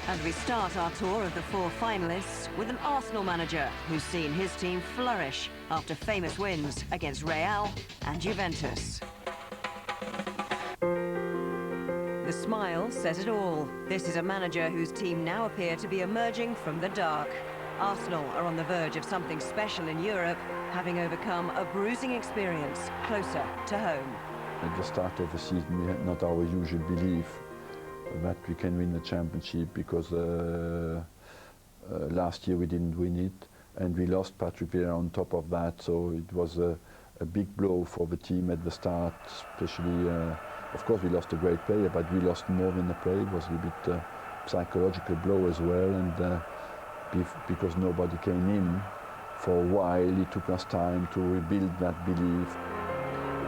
And we start our tour of the four finalists with an Arsenal manager who's seen his team flourish after famous wins against Real and Juventus. The smile says it all. This is a manager whose team now appear to be emerging from the dark. Arsenal are on the verge of something special in Europe, having overcome a bruising experience closer to home. At the start of the season, we had not our usual belief that we can win the championship, because last year we didn't win it and we lost Patrick Vieira on top of that, so it was a big blow for the team at the start, especially of course we lost a great player, but we lost more than the player. It was a bit psychological blow as well, and because nobody came in for a while, it took us time to rebuild that belief.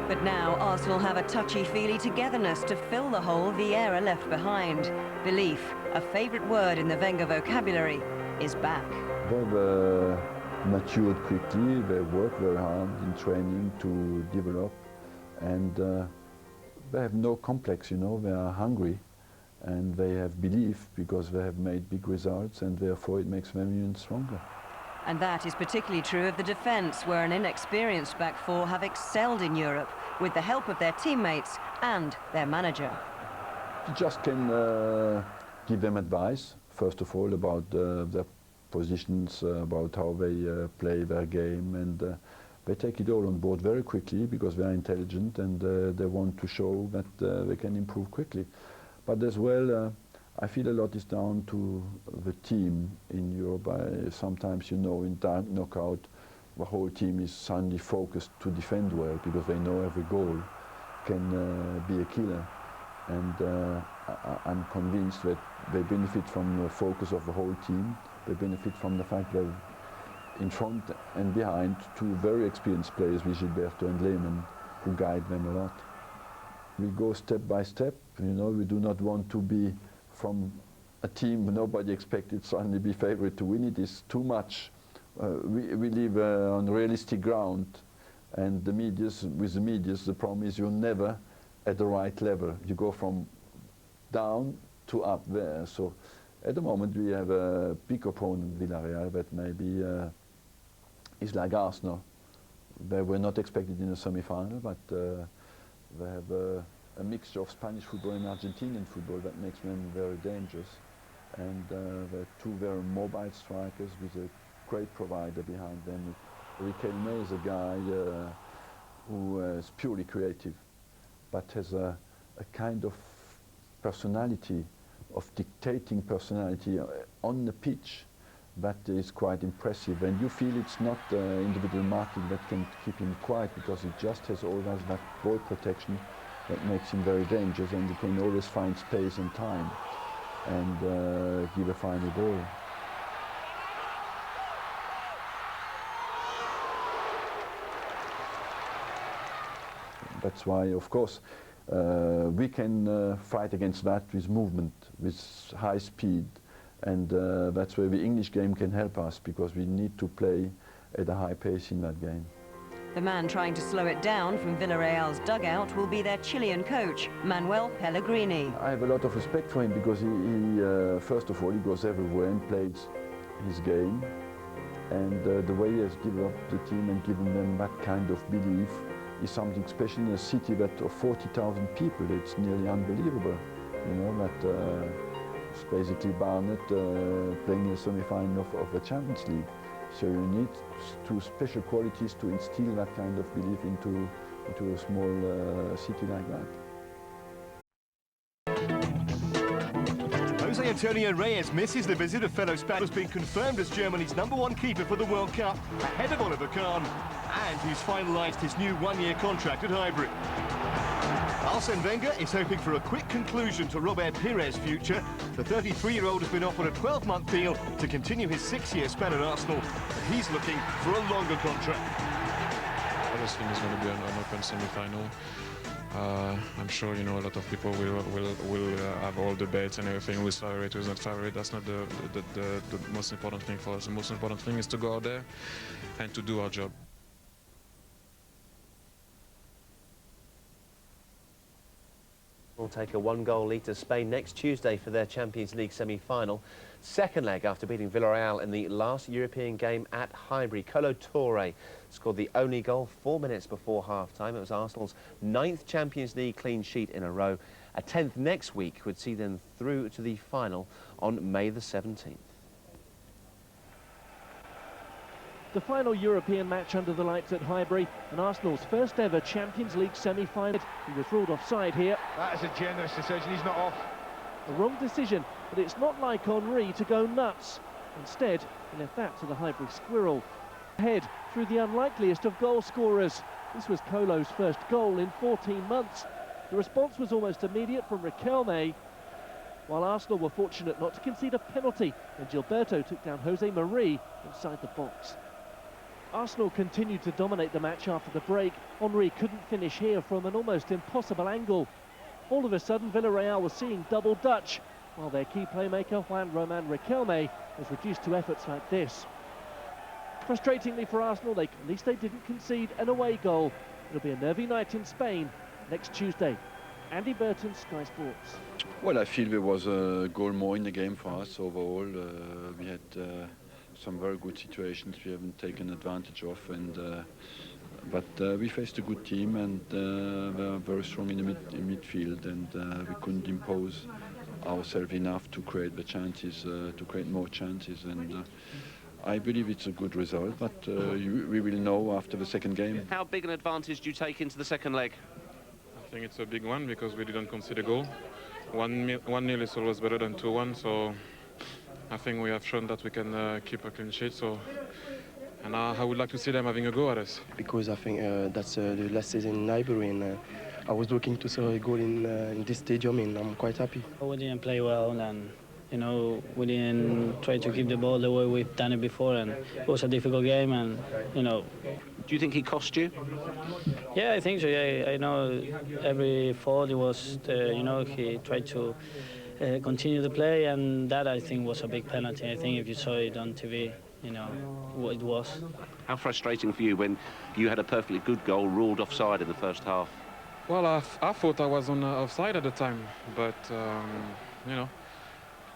But now Arsenal have a touchy-feely togetherness to fill the hole Vieira left behind. Belief, a favourite word in the Wenger vocabulary, is back. They've matured quickly, they work very hard in training to develop, and they have no complex, you know, they are hungry and they have belief because they have made big results, and therefore it makes them even stronger. And that is particularly true of the defence, where an inexperienced back four have excelled in Europe with the help of their teammates and their manager. You just can give them advice, first of all, about their positions, about how they play their game, and they take it all on board very quickly because they are intelligent, and they want to show that they can improve quickly. But as well, I feel a lot is down to the team in Europe. Sometimes, you know, in knockout, the whole team is suddenly focused to defend well because they know every goal can be a killer. And I'm convinced that they benefit from the focus of the whole team. They benefit from the fact that in front and behind, two very experienced players with Gilberto and Lehmann, who guide them a lot. We go step by step. You know, we do not want to be from a team nobody expected suddenly be favourite to win. It is too much. We live on realistic ground, and with the medias, the problem is you're never at the right level. You go from down to up there. So at the moment we have a big opponent, Villarreal, that maybe is like Arsenal. They were not expected in the semi-final, but they have a mixture of Spanish football and Argentinian football that makes them very dangerous. And they're two very mobile strikers with a great provider behind them. Riquelme is a guy who is purely creative, but has a kind of personality, of dictating personality on the pitch that is quite impressive. And you feel it's not individual marking that can keep him quiet, because he just has always that ball protection that makes him very dangerous, and he can always find space and time and give a final goal. That's why, of course, we can fight against that with movement, with high speed, and that's where the English game can help us, because we need to play at a high pace in that game. The man trying to slow it down from Villarreal's dugout will be their Chilean coach, Manuel Pellegrini. I have a lot of respect for him, because he first of all, he goes everywhere and plays his game, and the way he has developed the team and given them that kind of belief is something special in a city that of 40,000 people. It's nearly unbelievable, you know, that it's basically Barnet playing a semi-final of the Champions League. So you need two special qualities to instill that kind of belief into a small city like that. Jose Antonio Reyes misses the visit of fellow Spaniards, being confirmed as Germany's #1 keeper for the World Cup, ahead of Oliver Kahn, and who's finalised his new one-year contract at Highbury. Arsene Wenger is hoping for a quick conclusion to Robert Pires' future. The 33-year-old has been offered a 12-month deal to continue his 6-year span at Arsenal, but he's looking for a longer contract. I just think it's going to be an open semi-final. I'm sure, you know, a lot of people will have all debates and everything, who's favorite, who's not favorite. That's not the most important thing for us. The most important thing is to go out there and to do our job. Arsenal take a 1-goal lead to Spain next Tuesday for their Champions League semi-final. Second leg after beating Villarreal in the last European game at Highbury. Kolo Touré scored the only goal 4 minutes before half-time. It was Arsenal's 9th Champions League clean sheet in a row. A 10th next week would see them through to the final on May the 17th. The final European match under the lights at Highbury, and Arsenal's first ever Champions League semi-final. He was ruled offside here. That is a generous decision, he's not off. A wrong decision, but it's not like Henry to go nuts. Instead, he left that to the Highbury squirrel. Ahead through the unlikeliest of goal scorers. This was Kolo's first goal in 14 months. The response was almost immediate from Riquelme, while Arsenal were fortunate not to concede a penalty when Gilberto took down Jose Marie inside the box. Arsenal continued to dominate the match after the break. Henry couldn't finish here from an almost impossible angle. All of a sudden, Villarreal was seeing double Dutch, while their key playmaker, Juan Roman Riquelme, was reduced to efforts like this. Frustratingly for Arsenal, at least they didn't concede an away goal. It'll be a nervy night in Spain next Tuesday. Andy Burton, Sky Sports. Well, I feel there was a goal more in the game for us overall. We had some very good situations we haven't taken advantage of, but we faced a good team and were very strong in the midfield, and we couldn't impose ourselves enough to create the chances, to create more chances, and I believe it's a good result, but we will know after the second game. How big an advantage do you take into the second leg? I think it's a big one because we didn't concede a goal. 1-0 is always better than 2-1, so I think we have shown that we can keep a clean sheet. And I would like to see them having a go at us. Because I think that's the last season in Highbury, and I was looking to see a goal in this stadium, and I'm quite happy. We didn't play well, and we didn't try to keep the ball the way we've done it before, and it was a difficult game, and Do you think he cost you? Yeah, I think so. Yeah, I know every fault it was, he tried to continue the play, and that I think was a big penalty. I think if you saw it on TV, what it was. How frustrating for you when you had a perfectly good goal ruled offside in the first half? Well, I thought I was on offside at the time, but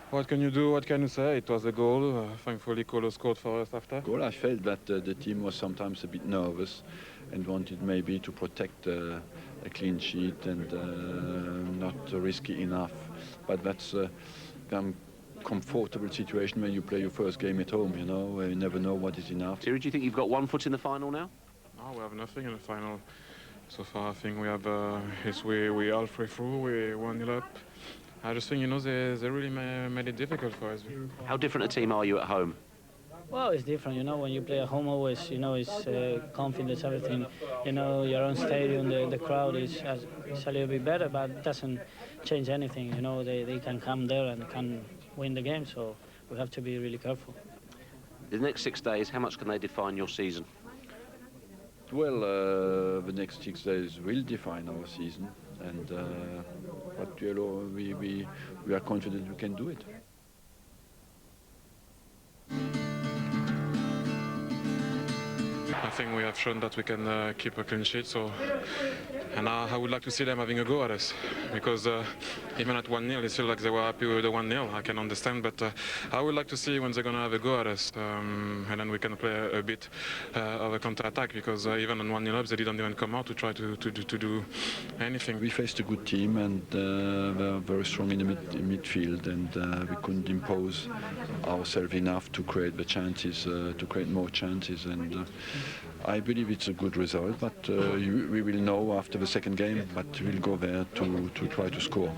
what can you do? What can you say? It was a goal. Thankfully, Kolo scored for us after. Goal, I felt that the team was sometimes a bit nervous and wanted maybe to protect a clean sheet and not risky enough. But that's a comfortable situation when you play your first game at home, you never know what is enough. Thierry, do you think you've got 1 foot in the final now? No, we have nothing in the final. So far, I think we have, we halfway through, we're 1-0 up. I just think, they really made it difficult for us. How different a team are you at home? Well, it's different, when you play at home always, it's confidence, everything. Your own stadium, the crowd is a little bit better, but it doesn't change anything. They can come there and can win the game, so we have to be really careful. The next 6 days, how much can they define your season? Well, the next 6 days will define our season, and but we are confident we can do it. I think we have shown that we can keep a clean sheet, and I would like to see them having a go at us, because even at 1-0, it feels like they were happy with the 1-0. I can understand, but I would like to see when they're going to have a go at us, and then we can play a bit of a counter-attack, because even on 1-0 up, they didn't even come out to try to do anything. We faced a good team, and were very strong in the midfield, and we couldn't impose ourselves enough to create the chances, to create more chances, and I believe it's a good result, but we will know after the second game, but we'll go there to try to score.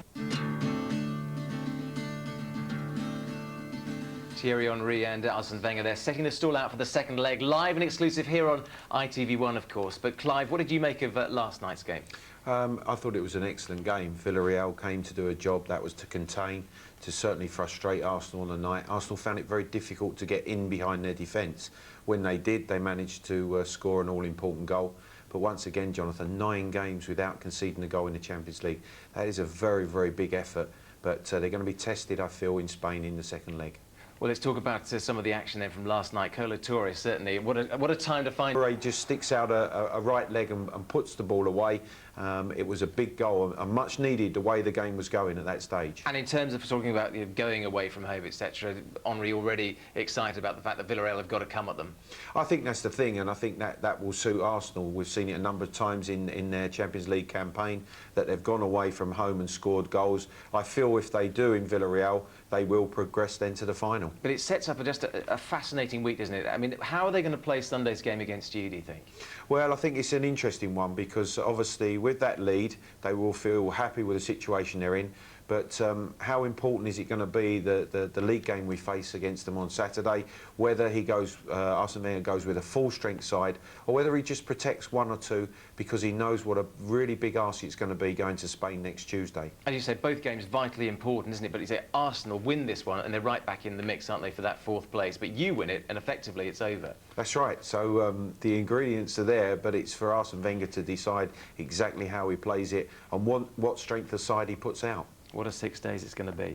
Thierry Henry and Arsene Wenger, they're setting the stall out for the second leg, live and exclusive here on ITV1, of course. But Clive, what did you make of last night's game? I thought it was an excellent game. Villarreal came to do a job that was to contain, to certainly frustrate Arsenal on the night. Arsenal found it very difficult to get in behind their defence. When they did, they managed to score an all-important goal. But once again, Jonathan, 9 games without conceding a goal in the Champions League. That is a very, very big effort. But they're going to be tested, I feel, in Spain in the second leg. Well, let's talk about some of the action then from last night. Kolo Touré, certainly. What a time to find... Touré just sticks out a right leg and puts the ball away. It was a big goal and much needed the way the game was going at that stage. And in terms of talking about going away from home, etc., Henry already excited about the fact that Villarreal have got to come at them. I think that's the thing, and I think that will suit Arsenal. We've seen it a number of times in their Champions League campaign, that they've gone away from home and scored goals. I feel if they do in Villarreal, they will progress then to the final. But it sets up just a fascinating week, doesn't it? I mean, how are they going to play Sunday's game against you, do you think? Well, I think it's an interesting one because obviously with that lead, they will feel happy with the situation they're in. But how important is it going to be the league game we face against them on Saturday? Whether he goes, Arsene Wenger goes with a full-strength side, or whether he just protects one or two because he knows what a really big arse it's going to be going to Spain next Tuesday. As you say, both games vitally important, isn't it? But you say Arsenal win this one, and they're right back in the mix, aren't they, for that fourth place? But you win it, and effectively it's over. That's right. So the ingredients are there, but it's for Arsene Wenger to decide exactly how he plays it and what strength of side he puts out. What a 6 days it's going to be.